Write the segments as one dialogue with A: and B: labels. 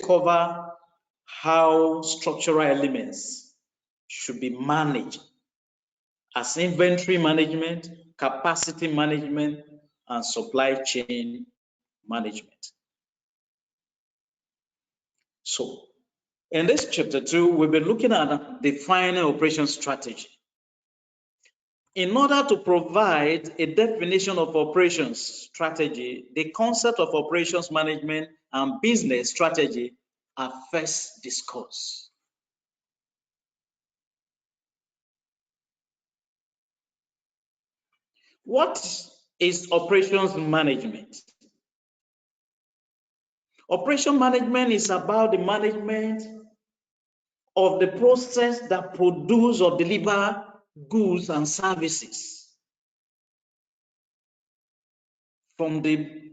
A: cover how structural elements should be managed as inventory management, capacity management, and supply chain management. So, in this chapter 2, we'll be looking at defining operation strategy. In order to provide a definition of operations strategy, the concept of operations management and business strategy are first discussed. What is operations management? Operation management is about the management of the process that produce or deliver goods and services from the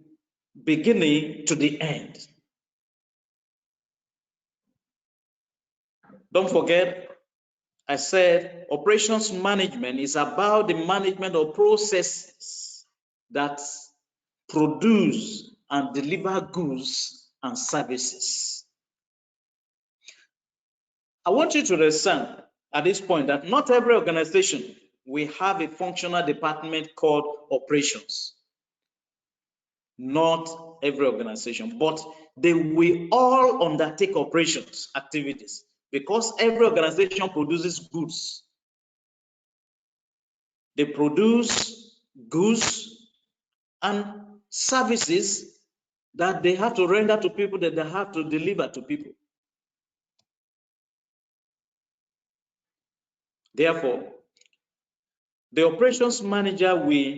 A: beginning to the end. Don't forget, I said operations management is about the management of processes that produce and deliver goods and services. I want you to understand at this point that not every organization will have a functional department called operations. Not every organization, but they will all undertake operations activities because every organization produces goods. They produce goods and services that they have to render to people, that they have to deliver to people. Therefore, the operations manager will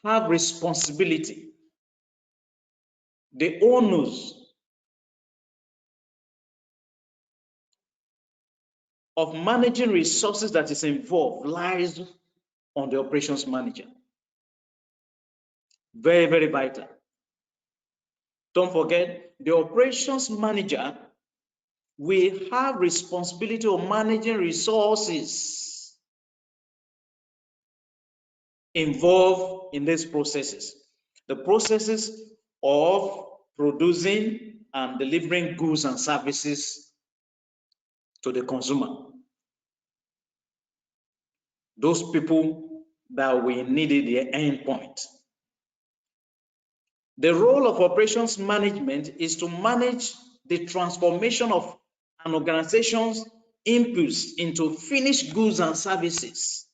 A: have responsibility. The onus of managing resources that is involved lies on the operations manager. Very, very vital. Don't forget, the operations manager will have responsibility of managing resources involved in these processes. The processes of producing and delivering goods and services to the consumer. Those people that we needed the end point. The role of operations management is to manage the transformation of an organization's inputs into finished goods and services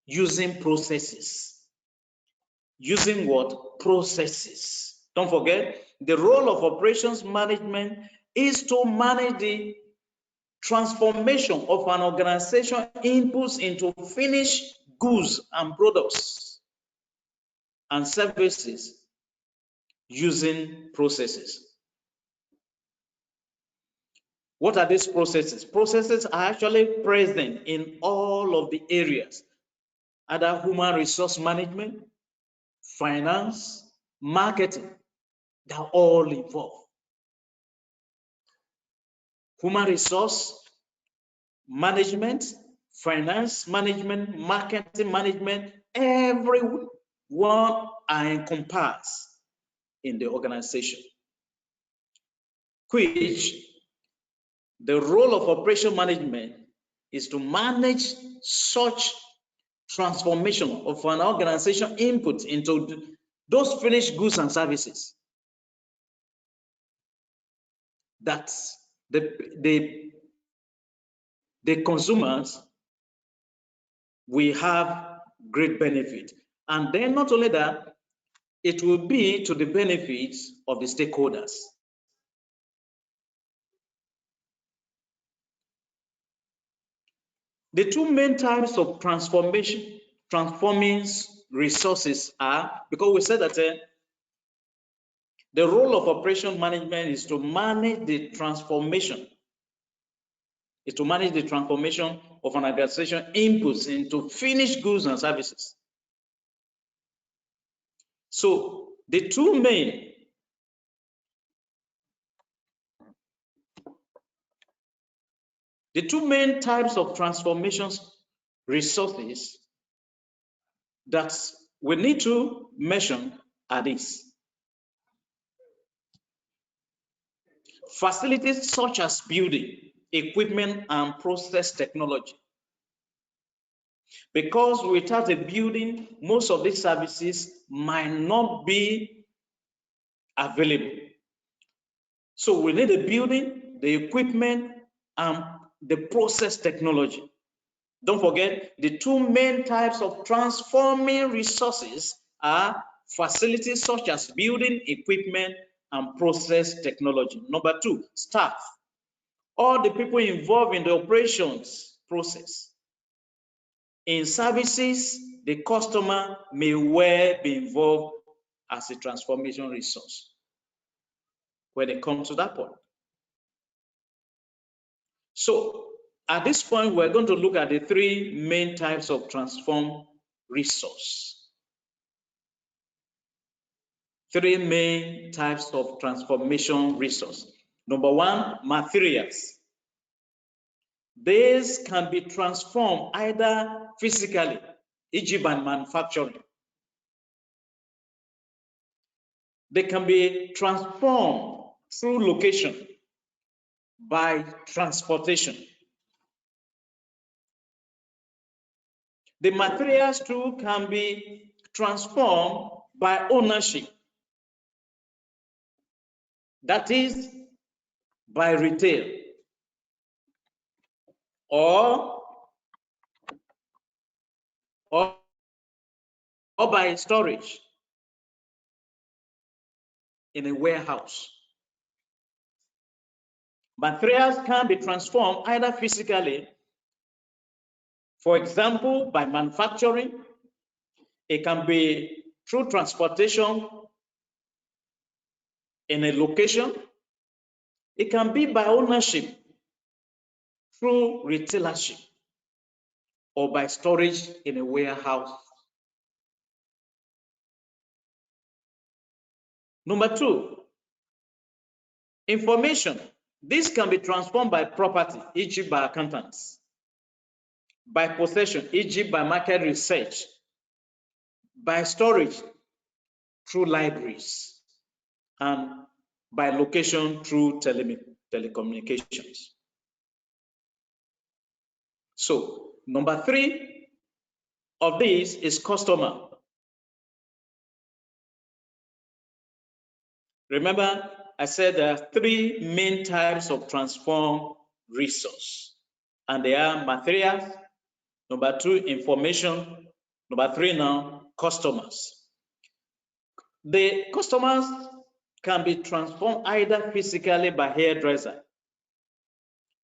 A: using processes. Using what? Processes. Don't forget, the role of operations management is to manage the transformation of an organization inputs into finished goods and products and services using processes. What are these processes? Processes are actually present in all of the areas, either human resource management, finance, marketing, they're all involved. Human resource management, finance management, marketing management, everyone are encompassed in the organization, which the role of operation management is to manage such transformation of an organization input into those finished goods and services that the consumers will have great benefit. And then not only that, it will be to the benefits of the stakeholders. The two main types of transforming resources are, because we said that the role of operation management is to manage the transformation, of an organization inputs into finished goods and services. So the two main types of transformations resources that we need to mention are these. Facilities such as building, equipment, and process technology. Because without a building, most of these services might not be available. So we need a building, the equipment, and the process technology. Don't forget, the two main types of transforming resources are facilities such as building, equipment, and process technology. Number two, staff. All the people involved in the operations process. In services, the customer may well be involved as a transformation resource when it comes to that point. So at this point, we're going to look at the three main types of transform resource. Three main types of transformation resource. Number one, materials. These can be transformed either physically, e.g. by manufacturing. They can be transformed through location by transportation. The materials too can be transformed by ownership. That is by retail or by storage in a warehouse. Materials can be transformed either physically, for example, by manufacturing. It can be through transportation in a location. It can be by ownership through retailership or by storage in a warehouse. Number two, information. This can be transformed by property, e.g. by accountants, by possession, e.g. by market research, by storage through libraries, and by location through telecommunications. So number three of these is customer. Remember, I said there are three main types of transform resource, and they are materials, number two, information, number three now, customers. The customers can be transformed either physically by hairdresser,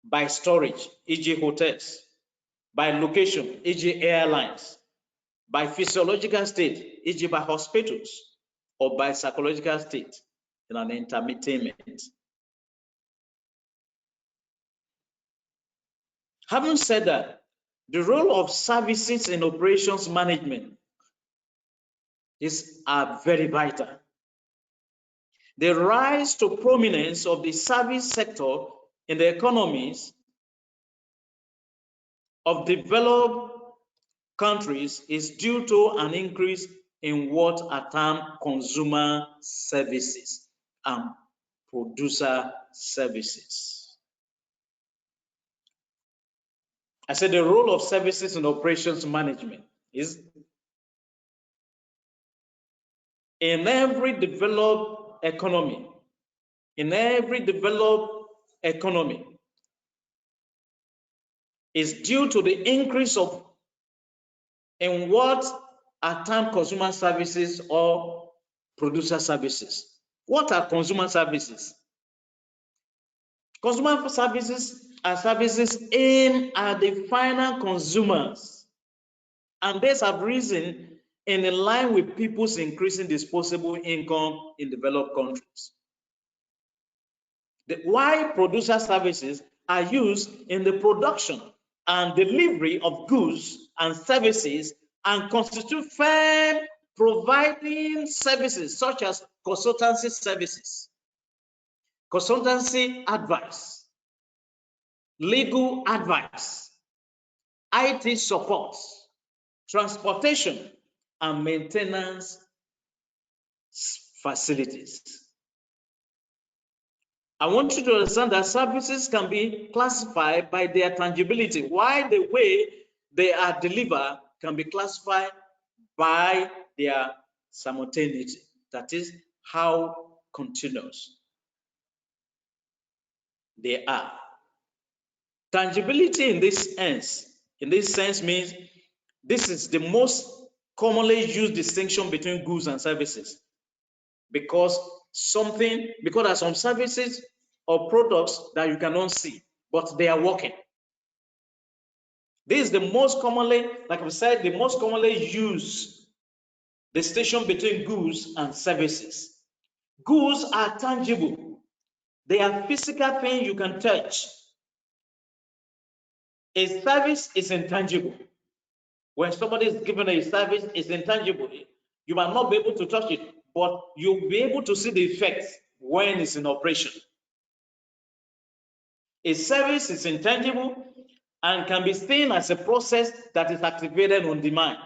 A: by storage, e.g. hotels, by location, e.g. airlines, by physiological state, e.g. by hospitals, or by psychological state in an entertainment. Having said that, the role of services in operations management is very vital. The rise to prominence of the service sector in the economies of developed countries is due to an increase in what are termed consumer services and producer services. I said the role of services in operations management is in every developed economy, is due to the increase in what are termed consumer services or producer services. What are consumer services? Consumer services are services aimed at the final consumers, and these have risen in line with people's increasing disposable income in developed countries. While producer services are used in the production and delivery of goods and services and constitute firm providing services such as consultancy services, consultancy advice, legal advice, IT support, transportation, and maintenance facilities. I want you to understand that services can be classified by their tangibility, while the way they are delivered can be classified by their simultaneity. That is how continuous they are. Tangibility in this sense means this is the most commonly used distinction between goods and services, because there are some services or products that you cannot see, but they are working. This is the most commonly, like I said, the most commonly used distinction between goods and services. Goods are tangible. They are physical things you can touch. A service is intangible. When somebody is given a service, it's intangible. You might not be able to touch it, but you'll be able to see the effects when it's in operation. A service is intangible and can be seen as a process that is activated on demand.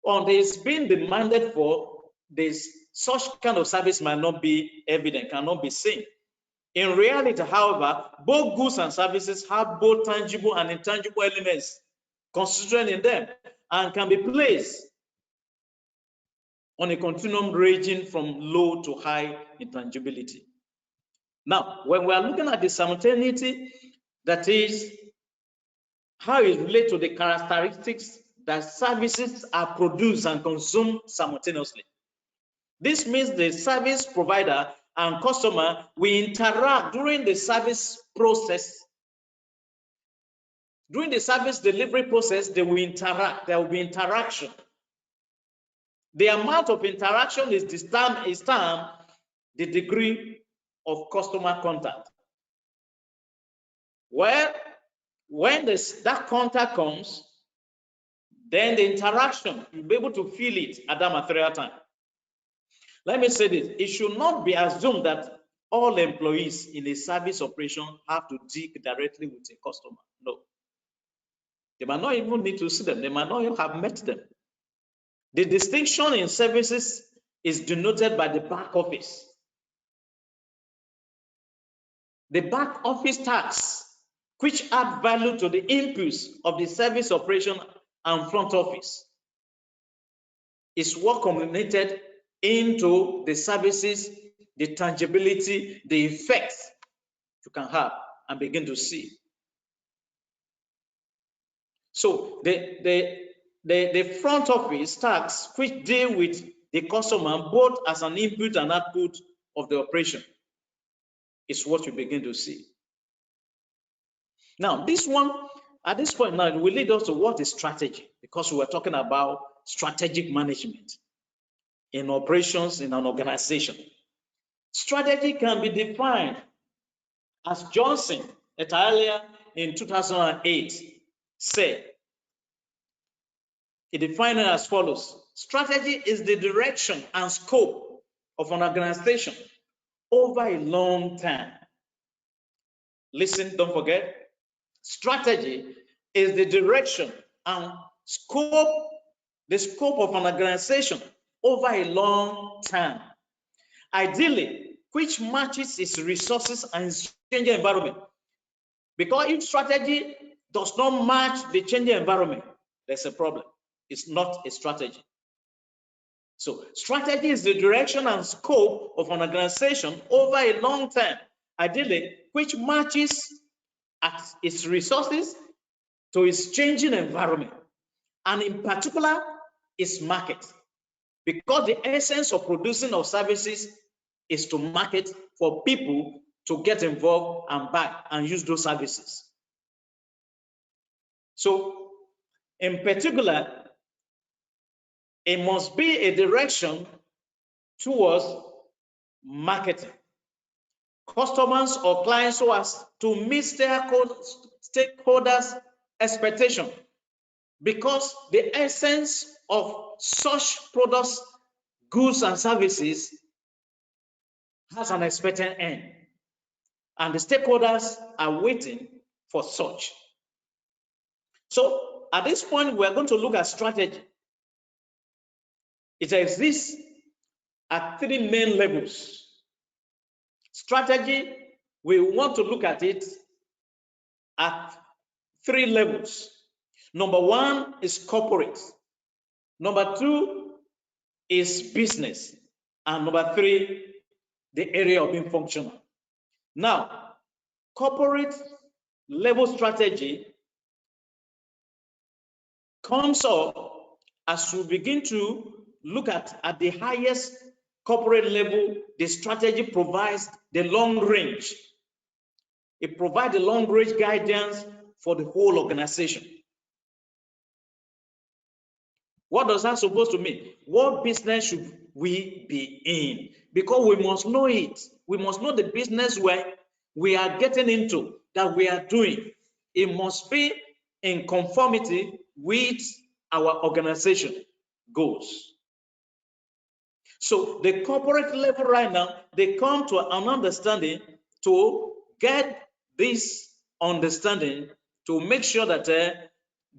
A: On this being demanded for, this such kind of service might not be evident, cannot be seen. In reality, however, both goods and services have both tangible and intangible elements constituted in them and can be placed on a continuum ranging from low to high intangibility. Now, when we are looking at the simultaneity, that is how it relates to the characteristics that services are produced and consumed simultaneously. This means the service provider and customer will interact during the service process. During the service delivery process, they will interact. There will be interaction. The amount of interaction is termed the degree of customer contact. Well, when that contact comes, then the interaction, you'll be able to feel it at that material time. Let me say this, it should not be assumed that all employees in a service operation have to deal directly with a customer. No. They might not even need to see them. They might not even have met them. The distinction in services is denoted by the back office. The back office tasks, which add value to the inputs of the service operation and front office, is what culminated into the services, the tangibility, the effects you can have and begin to see. So the front office tasks, which deal with the customer both as an input and output of the operation, is what you begin to see. Now, this one, at this point now, will lead us to what is strategy, because we were talking about strategic management in operations in an organization. Strategy can be defined as Johnson et al. In 2008 said. He defined it as follows. Strategy is the direction and scope of an organization over a long time. Listen, don't forget. Strategy is the direction and scope, the scope of an organization over a long time. Ideally, which matches its resources and its changing environment. Because if strategy does not match the changing environment, there's a problem. It's not a strategy. So strategy is the direction and scope of an organization over a long time, ideally, which matches its resources to its changing environment, and in particular, its market. Because the essence of producing of services is to market for people to get involved and buy and use those services. So, in particular, it must be a direction towards marketing. Customers or clients so as to meet stakeholders' expectation, because the essence of such products, goods, and services has an expected end, and the stakeholders are waiting for such. So at this point, we're going to look at strategy. It exists at three main levels. Strategy we want to look at it at 3 levels. Number 1 is corporate. Number 2 is business. And number 3, the area of being functional. Now, corporate level strategy comes up as we begin to look at the highest corporate level. The strategy provides the long range. It provides the long range guidance for the whole organization. What does that supposed to mean? What business should we be in? Because we must know it. We must know the business where we are getting into, that we are doing. It must be in conformity with our organization goals. So the corporate level right now, they come to an understanding to get this understanding to make sure that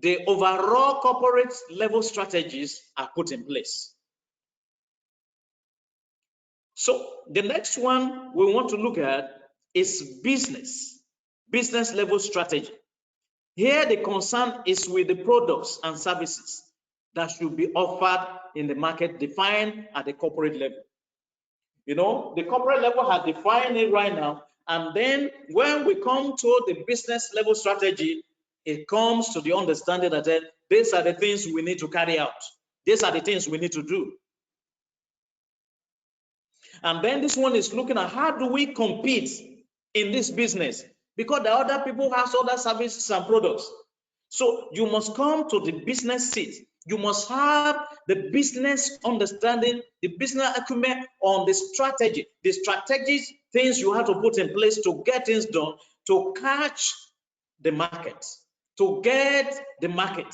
A: the overall corporate level strategies are put in place. So the next one we want to look at is business level strategy. Here the concern is with the products and services that should be offered in the market defined at the corporate level. You know, the corporate level has defined it right now, and then when we come to the business level strategy, it comes to the understanding that these are the things we need to carry out. These are the things we need to do. And then this one is looking at how do we compete in this business, because the other people have other services and products. So you must come to the business seat. You must have the business understanding, the business acumen on the strategy, the strategic things you have to put in place to get things done, to catch the market, to get the market,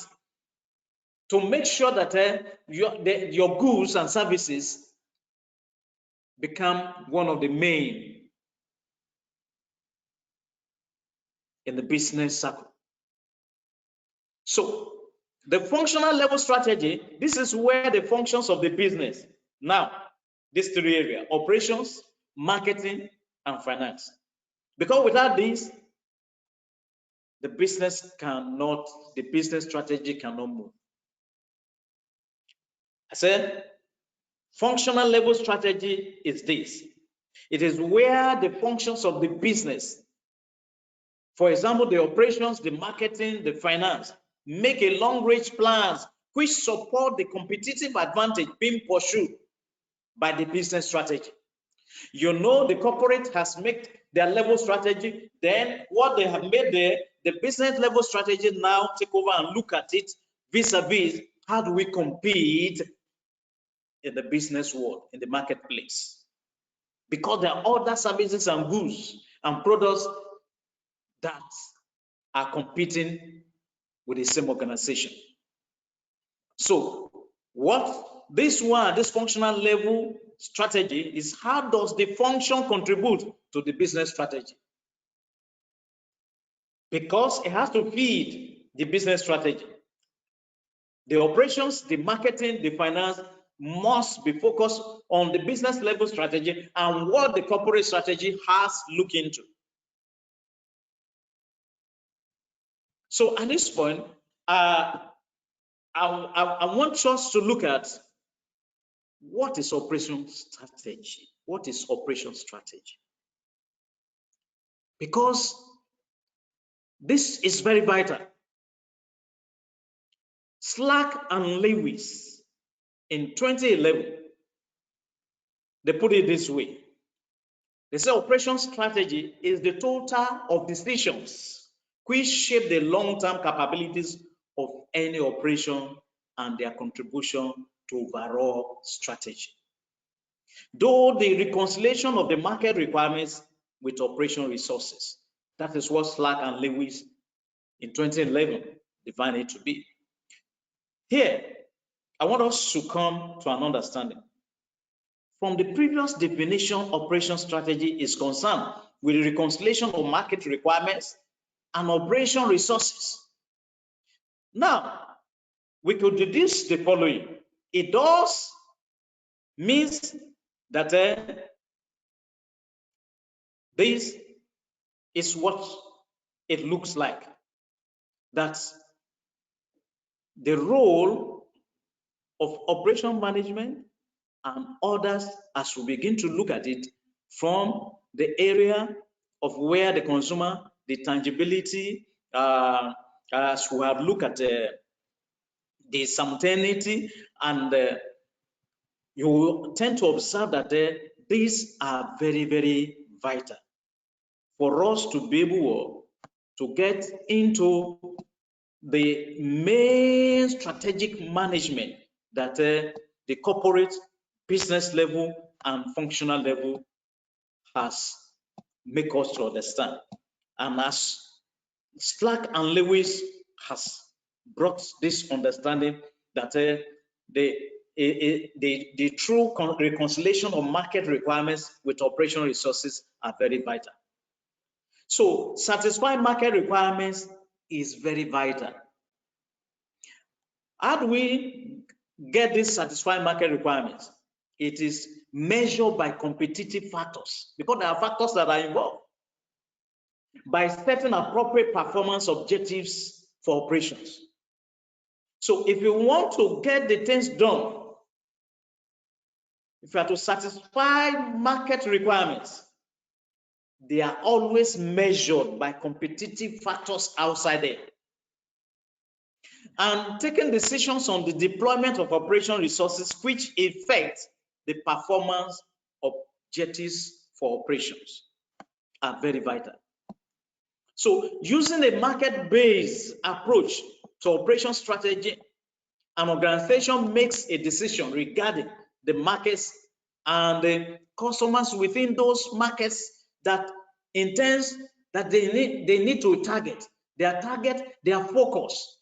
A: to make sure that your goods and services become one of the main in the business circle. So the functional level strategy, this is where the functions of the business. Now, these 3 areas: operations, marketing, and finance. Because without these, the business strategy cannot move. I said, functional level strategy is this. It is where the functions of the business, for example, the operations, the marketing, the finance, make a long-range plans which support the competitive advantage being pursued by the business strategy. You know, the corporate has made their level strategy, then what they have made there, the business level strategy now take over and look at it vis-a-vis how do we compete in the business world, in the marketplace. Because there are other services and goods and products that are competing with the same organization. So what this functional level strategy is, how does the function contribute to the business strategy? Because it has to feed the business strategy. The operations, the marketing, the finance must be focused on the business level strategy and what the corporate strategy has looked into. So at this point, I want us to look at what is operation strategy. What is operation strategy? Because this is very vital. Slack and Lewis in 2011, they put it this way. They say operation strategy is the total of decisions which shape the long-term capabilities of any operation and their contribution to overall strategy. Though the reconciliation of the market requirements with operation resources, that is what Slack and Lewis in 2011 defined it to be. Here, I want us to come to an understanding. From the previous definition, operation strategy is concerned with the reconciliation of market requirements and operation resources. Now, we could deduce the following. It does means that this is what it looks like. That's the role of operation management and others as we begin to look at it from the area of where the consumer, the tangibility, as we have looked at the simultaneity, and you will tend to observe that these are very, very vital for us to be able to get into the main strategic management that the corporate business level and functional level has make us to understand. And as Slack and Lewis has brought this understanding that the true reconciliation of market requirements with operational resources are very vital. So satisfying market requirements is very vital. How do we get these satisfying market requirements? It is measured by competitive factors, because there are factors that are involved, by setting appropriate performance objectives for operations. So if you want to get the things done, if you are to satisfy market requirements, they are always measured by competitive factors outside there. And taking decisions on the deployment of operational resources which affect the performance objectives for operations are very vital. So using a market-based approach to operation strategy, an organization makes a decision regarding the markets and the customers within those markets that intends that they need to target, their focus.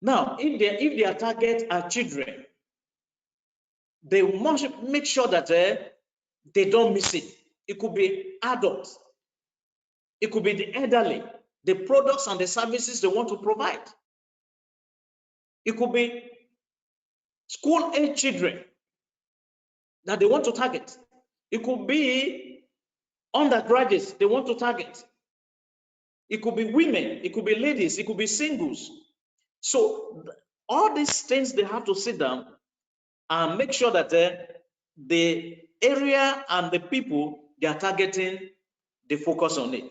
A: Now, if their target are children, they must make sure that they don't miss it. It could be adults, it could be the elderly, the products and the services they want to provide. It could be school-age children that they want to target. It could be undergraduates they want to target. It could be women, it could be ladies, it could be singles. So all these things, they have to sit down and make sure that the area and the people they are targeting, they focus on it.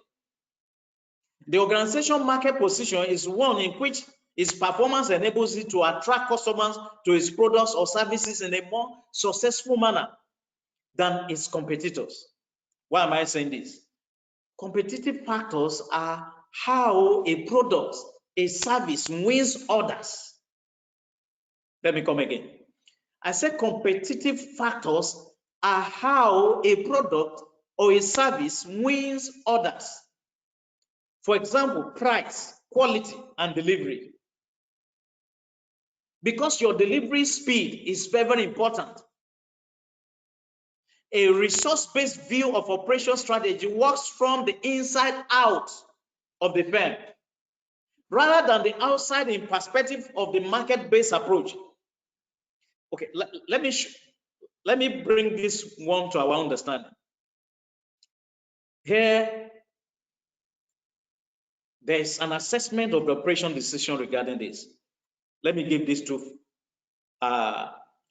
A: The organization market position is one in which its performance enables it to attract customers to its products or services in a more successful manner than its competitors. Why am I saying this? Competitive factors are how a product, a service wins others. Let me come again. I said competitive factors are how a product or a service wins others. For example, price, quality, and delivery. Because your delivery speed is very, very important. A resource-based view of operation strategy works from the inside out of the firm, rather than the outside in perspective of the market-based approach. Okay, let me bring this one to our understanding. Here, there is an assessment of the operation decision regarding this. Let me give these two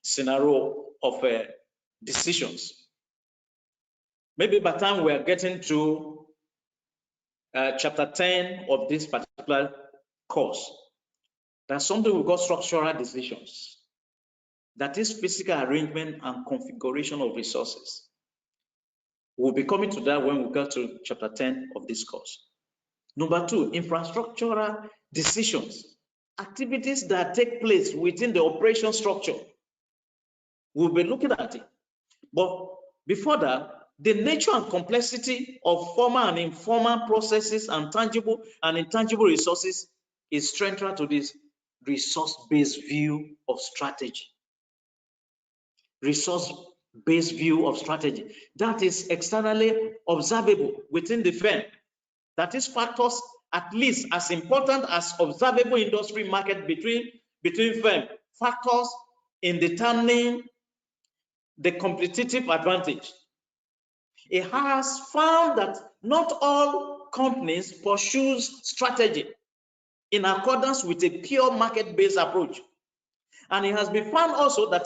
A: scenario of decisions. Maybe by the time we are getting to chapter 10 of this particular course, there's something we call structural decisions. That is physical arrangement and configuration of resources. We'll be coming to that when we get to chapter 10 of this course. Number two, infrastructural decisions, activities that take place within the operation structure. We'll be looking at it. But before that, the nature and complexity of formal and informal processes and tangible and intangible resources is central to this resource-based view of strategy. Resource-based view of strategy that is externally observable within the firm. That is factors at least as important as observable industry market between firm. Factors in determining the competitive advantage. It has found that Not all companies pursue strategy in accordance with a pure market-based approach. And it has been found also that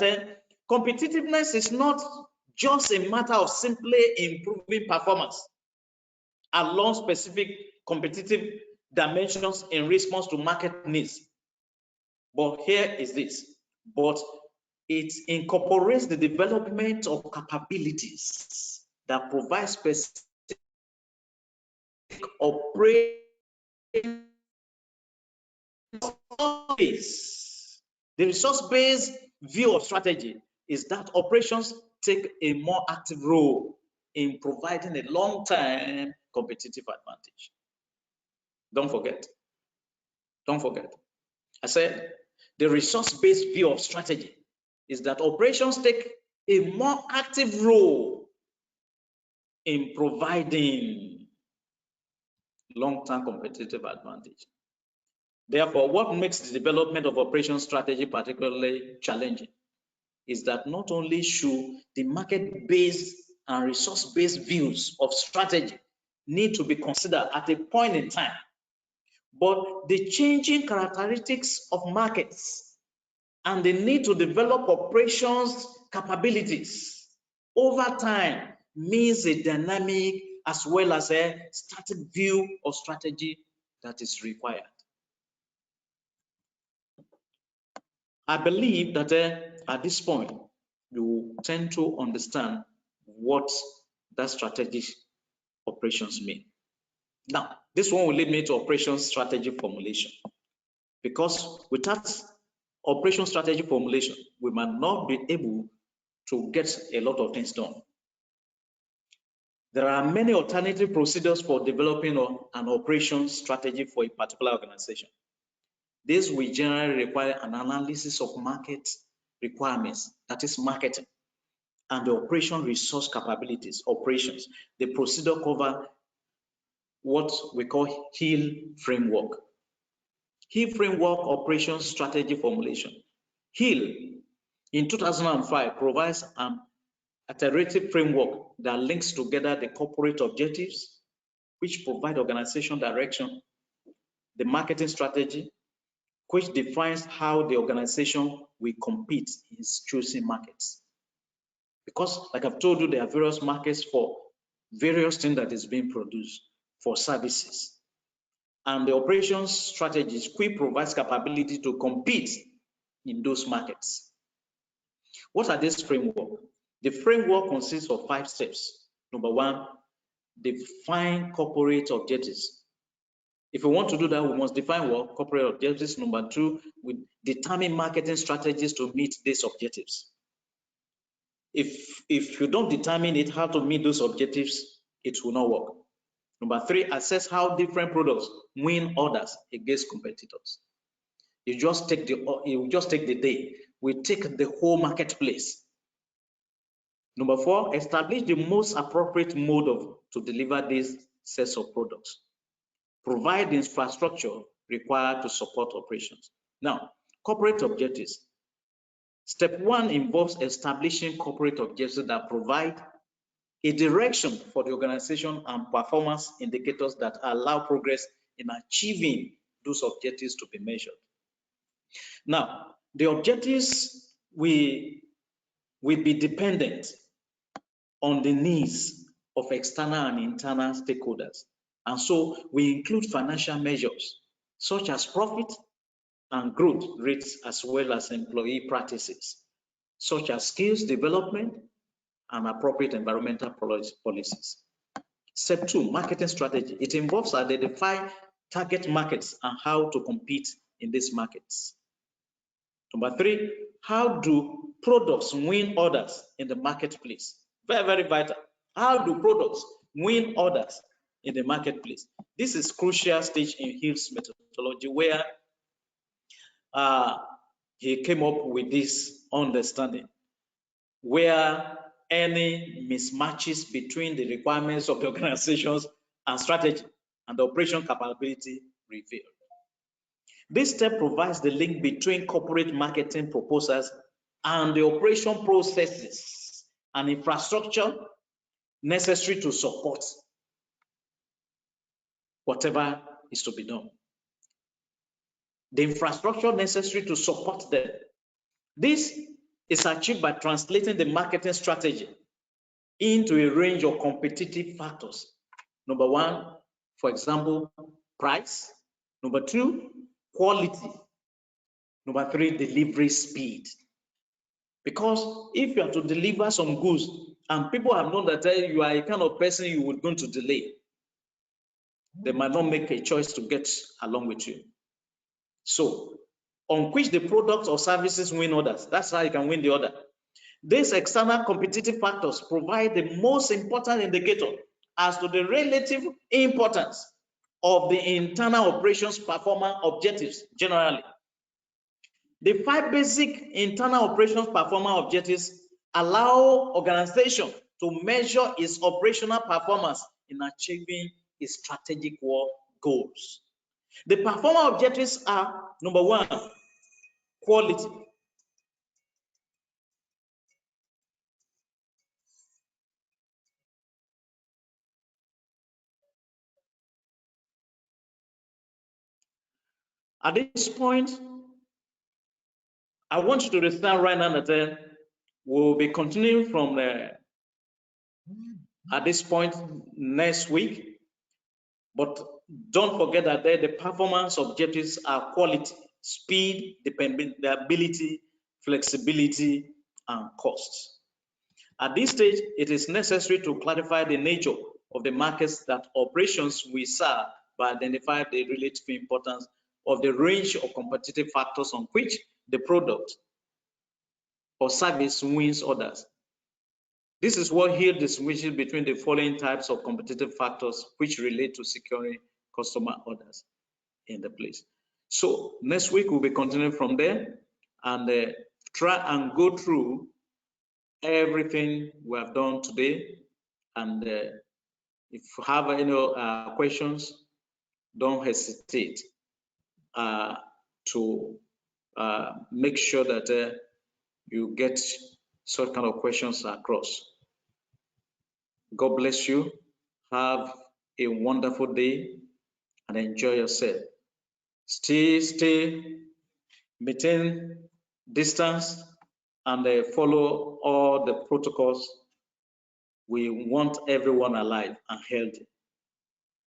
A: competitiveness is not just a matter of simply improving performance along specific competitive dimensions in response to market needs. But here is this, but it incorporates the development of capabilities that provide specific operating base. The resource-based view of strategy is that operations take a more active role in providing a long-term competitive advantage. Don't forget. I said the resource-based view of strategy is that operations take a more active role in providing long-term competitive advantage. Therefore, what makes the development of operations strategy particularly challenging is that not only should the market-based and resource-based views of strategy need to be considered at a point in time, but the changing characteristics of markets and the need to develop operations capabilities over time means a dynamic as well as a static view of strategy that is required. I believe that at this point, you tend to understand what that strategic operations mean. Now, this one will lead me to operation strategy formulation, because without operation strategy formulation, we might not be able to get a lot of things done. There are many alternative procedures for developing an operation strategy for a particular organization. This will generally require an analysis of market requirements, that is marketing, and the operation resource capabilities, operations. The procedure cover what we call HEAL framework. HEAL framework operation strategy formulation. HEAL in 2005 provides an iterative framework that links together the corporate objectives, which provide organization direction, the marketing strategy, which defines how the organization will compete in its chosen markets. Because, like I've told you, there are various markets for various things that is being produced for services. And the operations strategies which provides capability to compete in those markets. What are these framework? The framework consists of 5 steps. Number 1, define corporate objectives. If we want to do that, we must define what corporate objectives. Number 2, we determine marketing strategies to meet these objectives. If you don't determine it, how to meet those objectives, it will not work. Number 3, assess how different products win orders against competitors. You just take the day. We take the whole marketplace. Number 4, establish the most appropriate mode to deliver these sets of products. Provide the infrastructure required to support operations. Now, corporate objectives. Step 1 involves establishing corporate objectives that provide a direction for the organization and performance indicators that allow progress in achieving those objectives to be measured. Now, the objectives will be dependent on the needs of external and internal stakeholders. And so we include financial measures such as profit and growth rates, as well as employee practices, such as skills development and appropriate environmental policies. Step 2, marketing strategy. It involves identifying target markets and how to compete in these markets. Number 3, how do products win orders in the marketplace? Very, very vital. How do products win orders in the marketplace? This is crucial stage in Hill's methodology, where he came up with this understanding, where any mismatches between the requirements of the organizations and strategy and the operation capability revealed. This step provides the link between corporate marketing proposals and the operation processes and infrastructure necessary to support whatever is to be done. The infrastructure necessary to support them. This is achieved by translating the marketing strategy into a range of competitive factors. Number one, for example, price. Number two, quality. Number three, delivery speed. Because if you are to deliver some goods and people have known that you are a kind of person you would going to delay, they might not make a choice to get along with you. So, on which the products or services win others, that's how you can win the order. These external competitive factors provide the most important indicator as to the relative importance of the internal operations performance objectives generally. The 5 basic internal operations performance objectives allow organization to measure its operational performance in achieving its strategic goals. The performance objectives are, number one, quality. At this point, I want you to understand right now that we'll be continuing from at this point next week. But don't forget that the performance objectives are quality, speed, dependability, flexibility, and cost. At this stage, it is necessary to clarify the nature of the markets that operations we serve by identifying the relative importance of the range of competitive factors on which the product or service wins others. This is what here distinguishes between the following types of competitive factors which relate to securing customer orders in the place. So next week we'll be continuing from there and try and go through everything we have done today. And if you have any questions, don't hesitate to make sure that you get such kind of questions across. God bless you. Have a wonderful day and enjoy yourself. Stay, maintain distance, and follow all the protocols. We want everyone alive and healthy.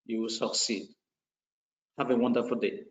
A: You will succeed. Have a wonderful day.